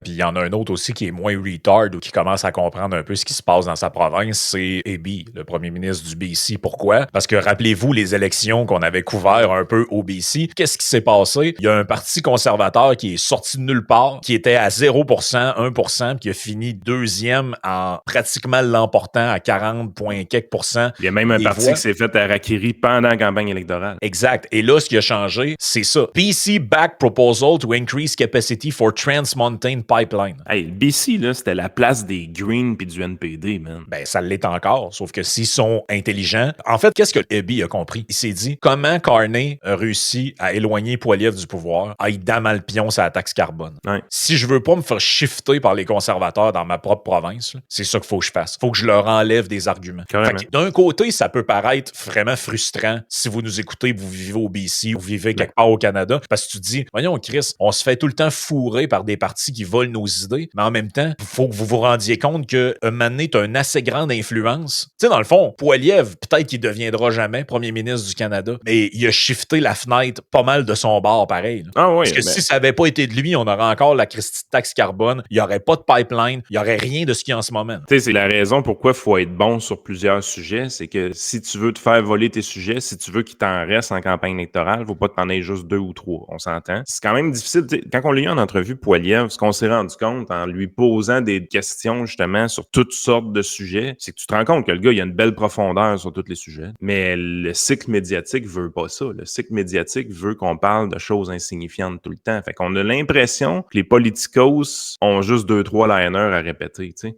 Puis il y en a un autre aussi qui est moins retard ou qui commence à comprendre un peu ce qui se passe dans sa province, c'est Eby, le premier ministre du BC. Pourquoi? Parce que rappelez-vous les élections qu'on avait couvert un peu au BC. Qu'est-ce qui s'est passé? Il y a un parti conservateur qui est sorti de nulle part, qui était à 0%, 1%, puis qui a fini deuxième en pratiquement l'emportant à 40 points quelques pourcents. Il y a même un des parti voix. qui s'est fait harakiri pendant la campagne électorale. Exact. Et là, ce qui a changé, c'est ça. BC back proposal to increase capacity for Trans Mountain Pipeline. Hey, le BC, là, c'était la place des Greens puis du NPD, man. Ben, ça l'est encore, sauf que s'ils sont intelligents... En fait, qu'est-ce que Eby a compris? Il s'est dit, comment Carney a réussi à éloigner Poilievre du pouvoir, à y damer le pion sur la taxe carbone? Ouais. Si je veux pas me faire shifter par les conservateurs dans ma propre province, là, c'est ça qu'il faut que je fasse. Faut que je leur enlève des arguments. Carrément. Fait que d'un côté, ça peut paraître vraiment frustrant si vous nous écoutez, vous vivez au BC, vous vivez quelque part au Canada, parce que tu te dis, voyons, Chris, on se fait tout le temps fourrer par des partis qui volent nos idées, mais en même temps, il faut que vous vous rendiez compte que un moment donné, t'as une assez grande influence. Tu sais, dans le fond, Poilievre, peut-être qu'il deviendra jamais premier ministre du Canada, mais il a shifté la fenêtre pas mal de son bord, pareil. Là. Ah oui, Parce que si ça avait pas été de lui, on aurait encore la Christie de taxe carbone, il y aurait pas de pipeline, il y aurait rien de ce qu'il y a en ce moment. Tu sais, c'est la raison pourquoi il faut être bon sur plusieurs sujets. C'est que si tu veux te faire voler tes sujets, si tu veux qu'il t'en reste en campagne électorale, faut pas que t'en aies juste 2 ou 3. On s'entend. C'est quand même difficile. Quand on l'a eu en entrevue, Poilievre, ce qu'on s'est rendu compte en lui posant des questions justement sur toutes sortes de sujets, c'est que tu te rends compte que le gars, il a une belle profondeur sur tous les sujets. Mais le cycle médiatique veut pas ça. Le cycle médiatique veut qu'on parle de choses insignifiantes tout le temps. Fait qu'on a l'impression que les politicos ont juste 2-3 liners à répéter, tu sais.